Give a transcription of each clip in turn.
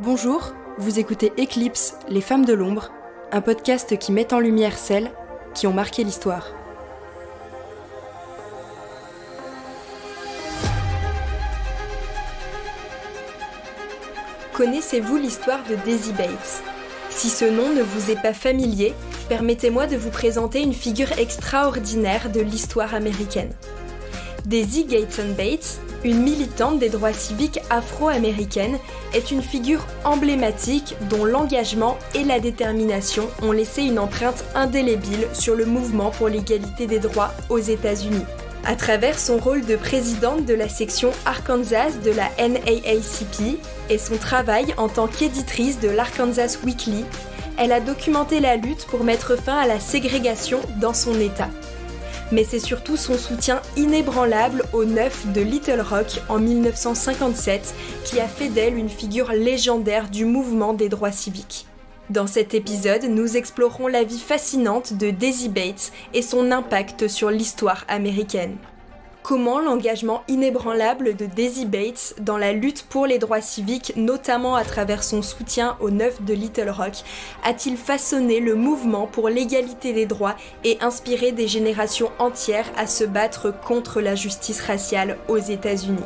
Bonjour, vous écoutez Eclipse, les femmes de l'ombre, un podcast qui met en lumière celles qui ont marqué l'histoire. Connaissez-vous l'histoire de Daisy Bates ? Si ce nom ne vous est pas familier, permettez-moi de vous présenter une figure extraordinaire de l'histoire américaine. Daisy Gateson Bates, une militante des droits civiques afro-américaines, est une figure emblématique dont l'engagement et la détermination ont laissé une empreinte indélébile sur le mouvement pour l'égalité des droits aux États-Unis. À travers son rôle de présidente de la section Arkansas de la NAACP et son travail en tant qu'éditrice de l'Arkansas Weekly, elle a documenté la lutte pour mettre fin à la ségrégation dans son État. Mais c'est surtout son soutien inébranlable aux Neufs de Little Rock en 1957 qui a fait d'elle une figure légendaire du mouvement des droits civiques. Dans cet épisode, nous explorons la vie fascinante de Daisy Bates et son impact sur l'histoire américaine. Comment l'engagement inébranlable de Daisy Bates dans la lutte pour les droits civiques, notamment à travers son soutien aux Neufs de Little Rock, a-t-il façonné le mouvement pour l'égalité des droits et inspiré des générations entières à se battre contre la justice raciale aux États-Unis ?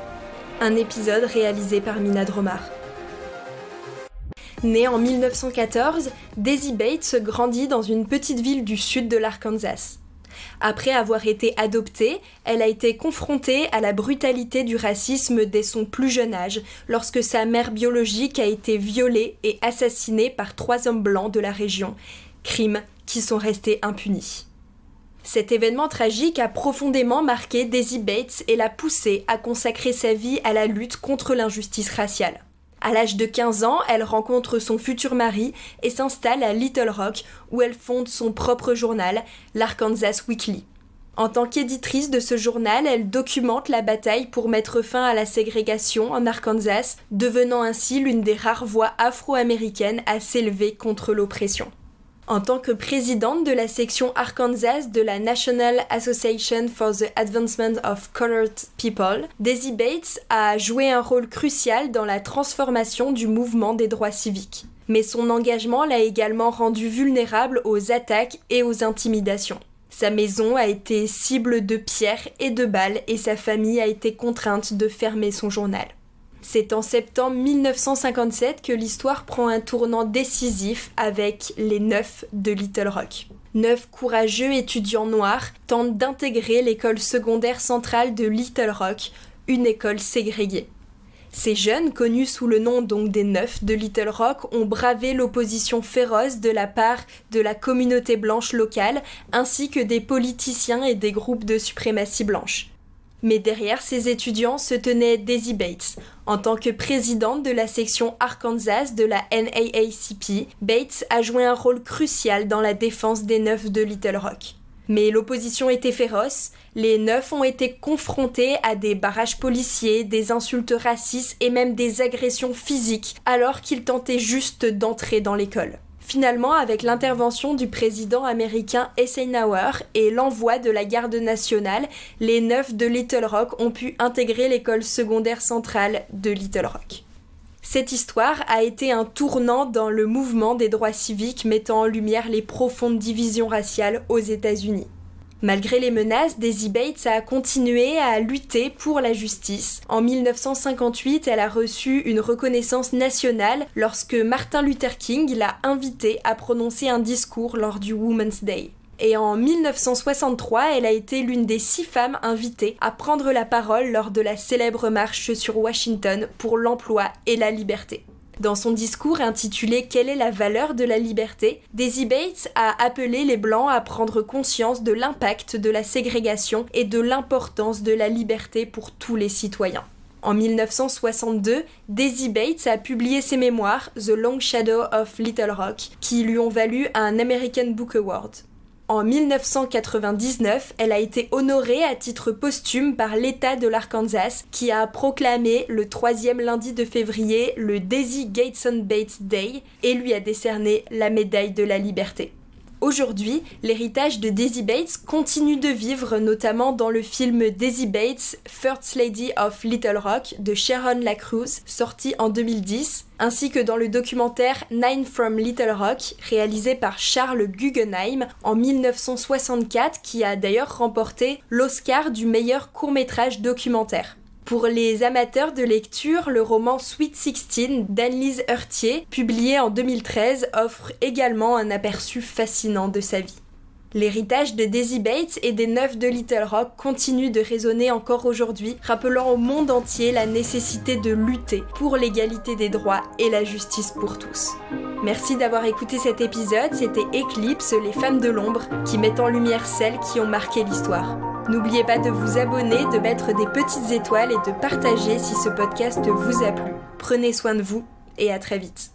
Un épisode réalisé par Mina Dromar. Née en 1914, Daisy Bates grandit dans une petite ville du sud de l'Arkansas. Après avoir été adoptée, elle a été confrontée à la brutalité du racisme dès son plus jeune âge, lorsque sa mère biologique a été violée et assassinée par 3 hommes blancs de la région, crimes qui sont restés impunis. Cet événement tragique a profondément marqué Daisy Bates et l'a poussée à consacrer sa vie à la lutte contre l'injustice raciale. À l'âge de 15 ans, elle rencontre son futur mari et s'installe à Little Rock où elle fonde son propre journal, l'Arkansas Weekly. En tant qu'éditrice de ce journal, elle documente la bataille pour mettre fin à la ségrégation en Arkansas, devenant ainsi l'une des rares voix afro-américaines à s'élever contre l'oppression. En tant que présidente de la section Arkansas de la National Association for the Advancement of Colored People, Daisy Bates a joué un rôle crucial dans la transformation du mouvement des droits civiques. Mais son engagement l'a également rendue vulnérable aux attaques et aux intimidations. Sa maison a été cible de pierres et de balles et sa famille a été contrainte de fermer son journal. C'est en septembre 1957 que l'histoire prend un tournant décisif avec les Neufs de Little Rock. 9 courageux étudiants noirs tentent d'intégrer l'école secondaire centrale de Little Rock, une école ségrégée. Ces jeunes, connus sous le nom donc des Neufs de Little Rock, ont bravé l'opposition féroce de la part de la communauté blanche locale, ainsi que des politiciens et des groupes de suprématie blanche. Mais derrière ces étudiants se tenait Daisy Bates. En tant que présidente de la section Arkansas de la NAACP, Bates a joué un rôle crucial dans la défense des Neufs de Little Rock. Mais l'opposition était féroce, les Neufs ont été confrontés à des barrages policiers, des insultes racistes et même des agressions physiques alors qu'ils tentaient juste d'entrer dans l'école. Finalement, avec l'intervention du président américain Eisenhower et l'envoi de la garde nationale, les Neufs de Little Rock ont pu intégrer l'école secondaire centrale de Little Rock. Cette histoire a été un tournant dans le mouvement des droits civiques mettant en lumière les profondes divisions raciales aux États-Unis. Malgré les menaces, Daisy Bates a continué à lutter pour la justice. En 1958, elle a reçu une reconnaissance nationale lorsque Martin Luther King l'a invitée à prononcer un discours lors du Women's Day. Et en 1963, elle a été l'une des 6 femmes invitées à prendre la parole lors de la célèbre marche sur Washington pour l'emploi et la liberté. Dans son discours intitulé « Quelle est la valeur de la liberté ?», Daisy Bates a appelé les Blancs à prendre conscience de l'impact de la ségrégation et de l'importance de la liberté pour tous les citoyens. En 1962, Daisy Bates a publié ses mémoires « The Long Shadow of Little Rock » qui lui ont valu un American Book Award. En 1999, elle a été honorée à titre posthume par l'État de l'Arkansas qui a proclamé le 3e lundi de février le Daisy Gateson Bates Day et lui a décerné la médaille de la liberté. Aujourd'hui, l'héritage de Daisy Bates continue de vivre, notamment dans le film Daisy Bates, First Lady of Little Rock de Sharon LaCruz, sorti en 2010, ainsi que dans le documentaire Nine from Little Rock, réalisé par Charles Guggenheim en 1964, qui a d'ailleurs remporté l'Oscar du meilleur court-métrage documentaire. Pour les amateurs de lecture, le roman Sweet Sixteen d'Annelise Heurtier, publié en 2013, offre également un aperçu fascinant de sa vie. L'héritage de Daisy Bates et des Neuf de Little Rock continue de résonner encore aujourd'hui, rappelant au monde entier la nécessité de lutter pour l'égalité des droits et la justice pour tous. Merci d'avoir écouté cet épisode, c'était Eclipse, les femmes de l'ombre, qui mettent en lumière celles qui ont marqué l'histoire. N'oubliez pas de vous abonner, de mettre des petites étoiles et de partager si ce podcast vous a plu. Prenez soin de vous et à très vite.